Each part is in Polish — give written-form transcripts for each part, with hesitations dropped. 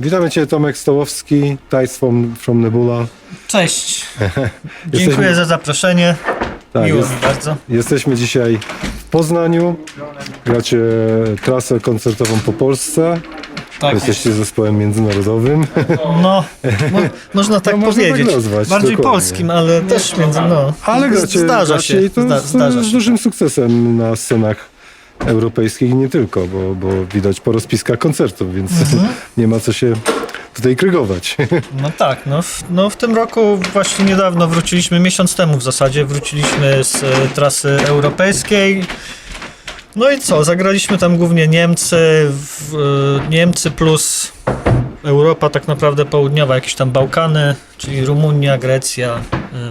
Witamy Cię, Tomek Stołowski, Tides from Nebula. Cześć, dziękuję za zaproszenie, miło mi bardzo. Jesteśmy dzisiaj w Poznaniu, gracie trasę koncertową po Polsce. Tak, Jesteście zespołem międzynarodowym. no, można tak można tak powiedzieć, nazwać, bardziej dokładnie. polskim, ale też Ale zdarza się, i to zdarza z się. dużym sukcesem na scenach europejskich i nie tylko, bo widać po rozpiskach koncertów, więc nie ma co się tutaj krygować. No tak, no w tym roku właśnie niedawno wróciliśmy, miesiąc temu w zasadzie, wróciliśmy z trasy europejskiej. No i co, zagraliśmy tam głównie Niemcy plus Europa tak naprawdę południowa, jakieś tam Bałkany, czyli Rumunia, Grecja,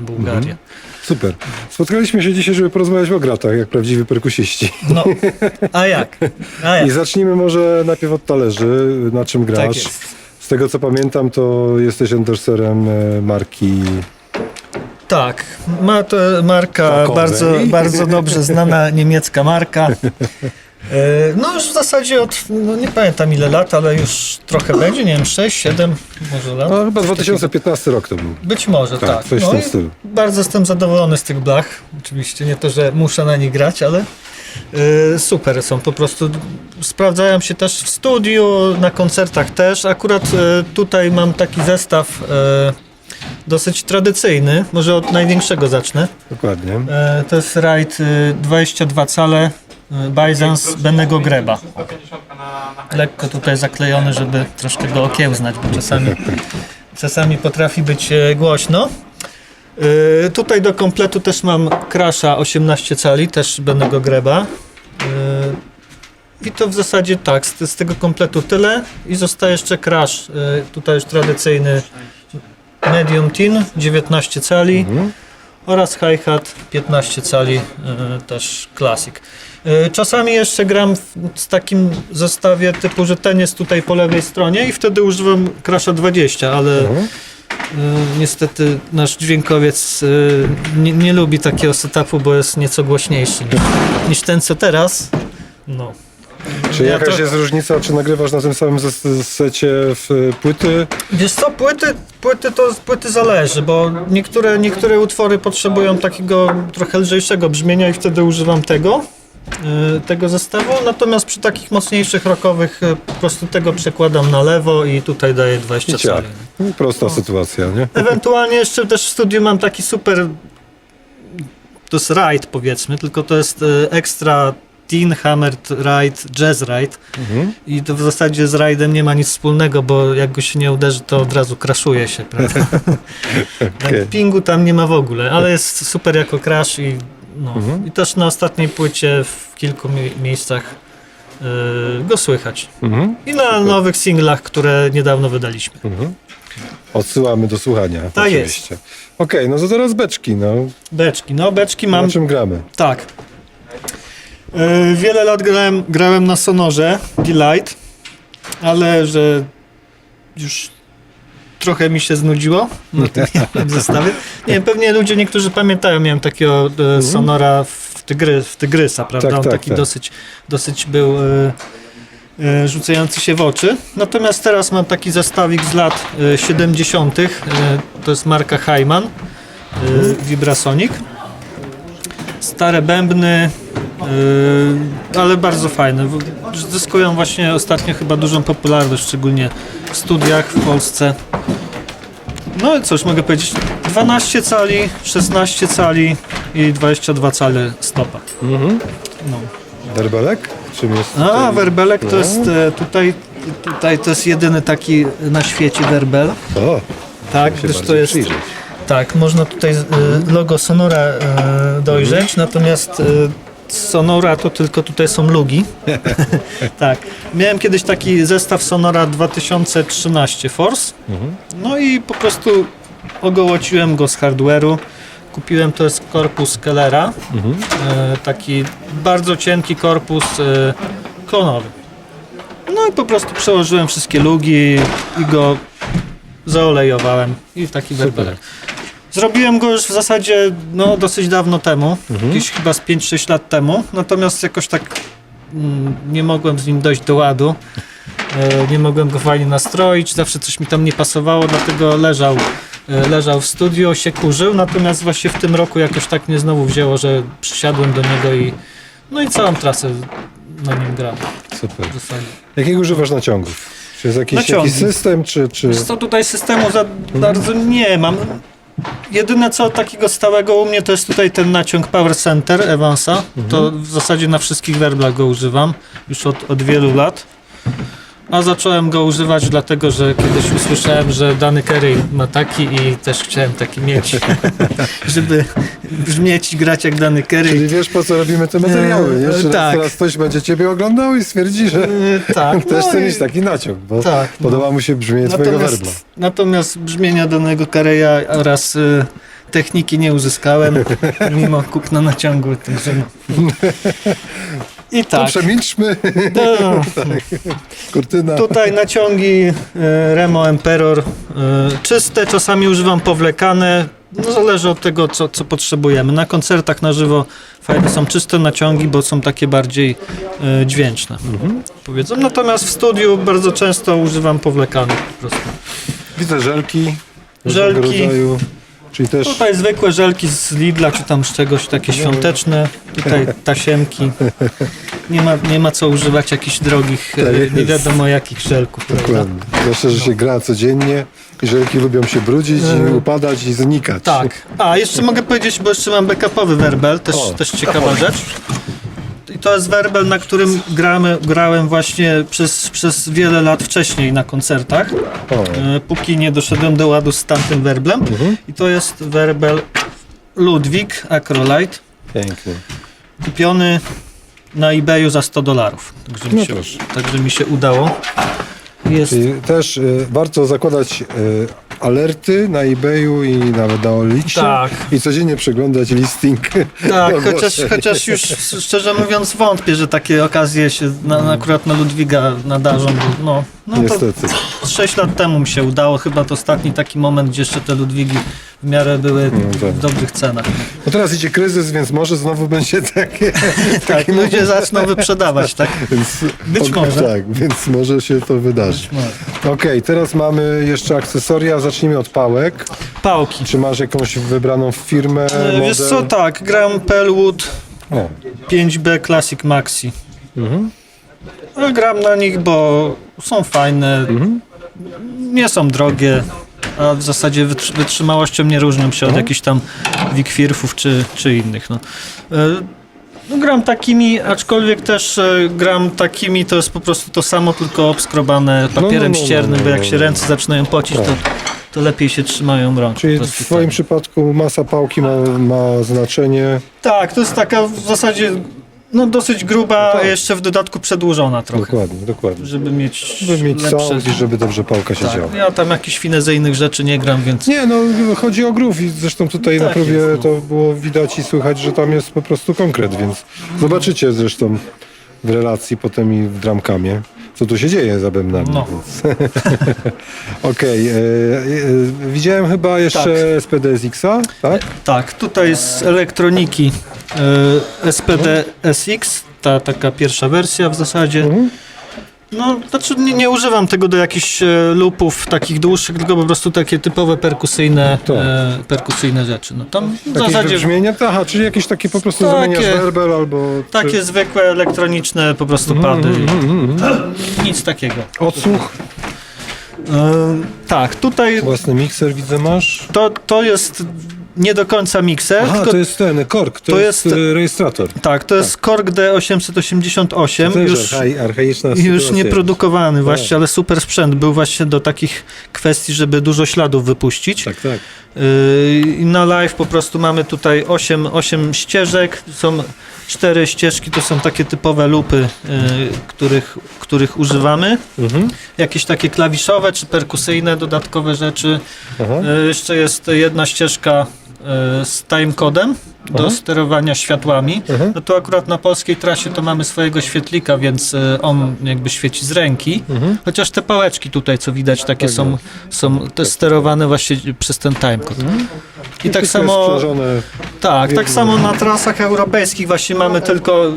Bułgaria. Super. Spotkaliśmy się dzisiaj, żeby porozmawiać o gratach, jak prawdziwi perkusiści. No, a jak? I zacznijmy może najpierw od talerzy, na czym grasz. Tak jest. Z tego co pamiętam, to jesteś endorserem marki. Tak, to marka Takowej. bardzo dobrze znana niemiecka marka. No już w zasadzie od, no nie pamiętam ile lat, ale już trochę będzie, nie wiem, 6, 7 może lat. No chyba 2015 rok to był. Być może, tak. coś w No tym i stylu. bardzo jestem zadowolony z tych blach. Oczywiście nie to, że muszę na nich grać, ale super są po prostu. Sprawdzają się też w studiu, na koncertach też. Akurat tutaj mam taki zestaw dosyć tradycyjny. Może od największego zacznę. Dokładnie. To jest rajd 22 cale Byzance Bennego Greba. Lekko tutaj zaklejony, żeby troszkę go okiełznać, bo czasami potrafi być głośno. Tutaj do kompletu też mam Crasha 18 cali, też Bennego Greba. I to w zasadzie tak, z tego kompletu tyle. I zostaje jeszcze Crash, tutaj już tradycyjny Medium Tin, 19 cali. Oraz hi-hat 15 cali, też klasik. Czasami jeszcze gram w takim zestawie typu, że ten jest tutaj po lewej stronie i wtedy używam Crasha 20, ale niestety nasz dźwiękowiec nie lubi takiego setupu, bo jest nieco głośniejszy niż ten co teraz. No. Czy jakaś jest różnica, czy nagrywasz na tym samym secie w płyty? Wiesz co, płyty zależy, bo niektóre utwory potrzebują takiego trochę lżejszego brzmienia i wtedy używam tego zestawu, natomiast przy takich mocniejszych rockowych po prostu tego przekładam na lewo i tutaj daję 20 cali. Prosta sytuacja, nie? Ewentualnie jeszcze też w studiu mam taki super, to jest ride powiedzmy, tylko to jest ekstra Teen Hammered Ride, Jazz Ride i to w zasadzie z ride'em nie ma nic wspólnego, bo jak go się nie uderzy, to od razu crashuje się, prawda? Okay. Pingu tam nie ma w ogóle, ale jest super jako crash i i też na ostatniej płycie w kilku miejscach go słychać. I na nowych singlach, które niedawno wydaliśmy. Odsyłamy do słuchania. Tak oczywiście. Okej, no to teraz beczki, no. Beczki mam. Na czym gramy? Tak. Wiele lat grałem na Sonorze Delight, ale że już trochę mi się znudziło na tym jednym zestawie. Nie wiem, pewnie niektórzy pamiętają, miałem takiego Sonora w Tygrysa, prawda? Tak, On taki dosyć był rzucający się w oczy. Natomiast teraz mam taki zestawik z lat 70. To jest marka Hyman, Vibrasonic. Stare bębny, ale bardzo fajne. Zyskują właśnie ostatnio chyba dużą popularność, szczególnie w studiach w Polsce. No i cóż mogę powiedzieć, 12 cali, 16 cali i 22 cale stopa. No. Werbelek? Czym jest? Werbelek to jest tutaj to jest jedyny taki na świecie werbel. O, Tak, gdyż to jest. przyjrzeć. Tak, można tutaj logo Sonora dojrzeć, natomiast Sonora to tylko tutaj są lugi. Tak. Miałem kiedyś taki zestaw Sonora 2013 Force. No i po prostu ogołociłem go z hardware'u. Kupiłem, to jest korpus Kellera. Taki bardzo cienki korpus klonowy. No i po prostu przełożyłem wszystkie lugi i go zaolejowałem i taki werbelek. Zrobiłem go już w zasadzie dosyć dawno temu, gdzieś chyba z 5-6 lat temu, natomiast jakoś tak nie mogłem z nim dojść do ładu. nie mogłem go fajnie nastroić, zawsze coś mi tam nie pasowało, dlatego leżał w studio, się kurzył, natomiast właśnie w tym roku jakoś tak mnie znowu wzięło, że przysiadłem do niego i całą trasę na nim gram. Super. w zasadzie. Jakiego używasz naciągów? Czy jest jakiś Naciągi. system, czy... Wiesz co, tutaj systemu za bardzo nie mam. Jedyne co takiego stałego u mnie to jest tutaj ten naciąg Power Center Evansa. To w zasadzie na wszystkich werblach go używam już od wielu lat. A zacząłem go używać dlatego, że kiedyś usłyszałem, że Danny Carey ma taki i też chciałem taki mieć, żeby brzmieć i grać jak Danny Carey. Czyli wiesz, po co robimy te materiały. Jeszcze raz tak. teraz ktoś będzie ciebie oglądał i stwierdzi, że Tak, też chce i- mieć taki naciąg, bo Tak, podoba mu się brzmienie twojego werbla. Natomiast brzmienia danego Careya oraz techniki nie uzyskałem, mimo kupna naciągu. Także... I To tak. przemilczmy. No, Kurtyna. tutaj naciągi Remo Emperor czyste, czasami używam powlekane. No, zależy od tego, co potrzebujemy. Na koncertach na żywo fajne są czyste naciągi, bo są takie bardziej dźwięczne. Powiedzą. Natomiast w studiu bardzo często używam powlekanych po prostu. Widzę żelki. Żelki. różnego rodzaju, czyli też Tutaj zwykłe żelki z Lidla, czy tam z czegoś takie świąteczne. Tutaj tasiemki. Nie ma co używać jakichś drogich, nie wiadomo jakich żelków. Prawda? dokładnie. Zwłaszcza, że się gra codziennie i żelki lubią się brudzić, i upadać i znikać. Tak. A, jeszcze mogę powiedzieć, bo jeszcze mam backupowy werbel, też ciekawa rzecz. I to jest werbel, na którym grałem właśnie przez wiele lat wcześniej na koncertach, O, póki nie doszedłem do ładu z tamtym werblem. I to jest werbel Ludwig Acrolite, pięknie. kupiony na eBayu za $100. No proszę. Także mi się udało. Jest, Czyli też warto zakładać alerty na eBayu i nawet na Olixie Tak. i codziennie przeglądać listing. tak, ogłoszeń. chociaż już szczerze mówiąc wątpię, że takie okazje się akurat na Ludwiga nadarzą. Bo no to Niestety. 6 lat temu mi się udało, chyba to ostatni taki moment, gdzie jeszcze te Ludwigi w miarę były tak. w dobrych cenach. No teraz idzie kryzys, więc może znowu będzie takie... Tak, ludzie zaczną wyprzedawać, tak? Więc, Być może. Tak, więc może się to wydarzy. Okej, teraz mamy jeszcze akcesoria. Zacznijmy od pałek. Pałki. Czy masz jakąś wybraną firmę, Wiesz model? co, tak, gram Pelwood O, 5B Classic Maxi. Ale gram na nich, bo są fajne, nie są drogie, a w zasadzie wytrzymałością nie różnią się od jakichś tam Wickwirfów czy innych. No, gram takimi, aczkolwiek też gram takimi, to jest po prostu to samo, tylko obskrobane papierem ściernym, bo jak się ręce zaczynają pocić, to lepiej się trzymają rąk. czyli po w prostu twoim tak. przypadku masa pałki ma znaczenie. Tak, to jest taka w zasadzie dosyć gruba, a jeszcze w dodatku przedłużona trochę. Dokładnie. Żeby mieć Żeby sound i żeby dobrze pałka się działa. Tak, ja tam jakichś finezyjnych rzeczy nie gram, więc Nie, no chodzi o groove i zresztą tutaj na Tak próbie jest, no. to było widać i słychać, że tam jest po prostu konkret, więc zobaczycie zresztą w relacji potem i w dramkamie, co tu się dzieje za bębnami. No. Więc... Okej, widziałem chyba jeszcze SPD SX-a, tak? tak, tutaj z elektroniki SPD SX, ta taka pierwsza wersja w zasadzie. No, znaczy nie używam tego do jakichś loopów takich dłuższych, tylko po prostu takie typowe perkusyjne rzeczy. No tam w Jakieś zasadzie wybrzmienia? Aha, czyli jakieś takie po prostu Takie- zamieniasz werbel albo... takie zwykłe elektroniczne po prostu pady. Nic takiego. Odsłuch, Tak, tutaj własny mikser widzę masz. to jest nie do końca mikser, Aha, tylko to jest ten kork, to jest rejestrator. tak, to jest Korg D888, To już, jest archaiczna już sytuacja. nie produkowany właśnie, ale super sprzęt, był właśnie do takich kwestii, żeby dużo śladów wypuścić. Tak, tak. I na live po prostu mamy tutaj 8 ścieżek, są 4 ścieżki, to są takie typowe loopy, których używamy. Jakieś takie klawiszowe czy perkusyjne dodatkowe rzeczy. Aha. Jeszcze jest jedna ścieżka z timecodem do sterowania światłami. No to akurat na polskiej trasie to mamy swojego świetlika, więc on jakby świeci z ręki. Chociaż te pałeczki tutaj, co widać, takie są te sterowane właśnie przez ten timecode. I tak samo, Sprzężone. tak samo na trasach europejskich właśnie mamy tylko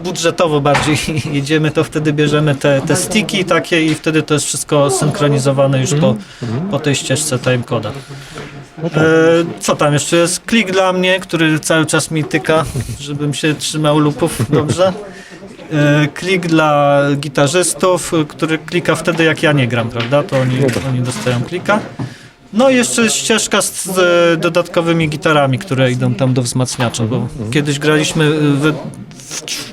budżetowo bardziej jedziemy, to wtedy bierzemy te sticki takie i wtedy to jest wszystko synchronizowane już po tej ścieżce timecoda. Co tam jeszcze jest? Klik dla mnie, który cały czas mi tyka, żebym się trzymał loopów dobrze. Klik dla gitarzystów, który klika wtedy jak ja nie gram, prawda? To oni dostają klika. No i jeszcze ścieżka z dodatkowymi gitarami, które idą tam do wzmacniacza, bo kiedyś graliśmy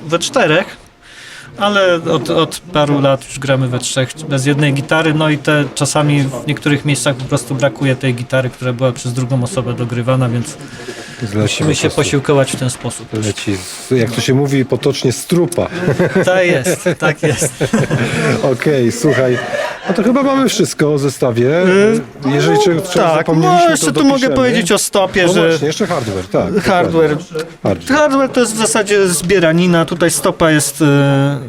we czterech, ale od paru lat już gramy we trzech bez jednej gitary, no i czasami w niektórych miejscach po prostu brakuje tej gitary, która była przez drugą osobę dogrywana, więc musimy się posiłkować w ten sposób. Leci, jak to się mówi potocznie, strupa. Tak jest. Okej, słuchaj, no to chyba mamy wszystko o zestawie. Jeżeli czegoś Tak, zapomnieliśmy, no jeszcze to tu mogę dopiszemy. powiedzieć o stopie, No że właśnie, jeszcze hardware, tak. hardware Hardware. Hardware to jest w zasadzie zbieranina. Tutaj stopa jest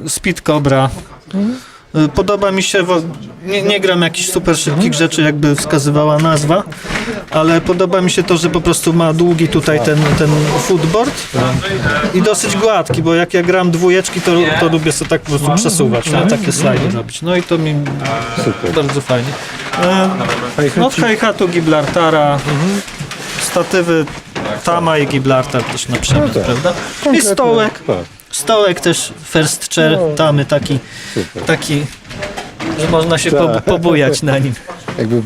Speed Cobra. Podoba mi się, nie gram jakichś super szybkich rzeczy, jakby wskazywała nazwa, ale podoba mi się to, że po prostu ma długi tutaj ten footboard i dosyć gładki, bo jak ja gram dwójeczki, to lubię sobie tak po prostu przesuwać, no, takie slajdy robić. No i to mi bardzo fajnie. Od hi-hatu Gibraltara, statywy Tama i Gibraltar też na przemian, prawda? I stołek. Tak. Stołek też first chair, Tamy taki, że można się pobujać na nim. Jakby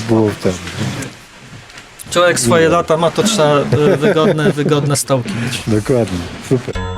było ten. Człowiek swoje lata ma, to trzeba wygodne stołki mieć. Dokładnie, super.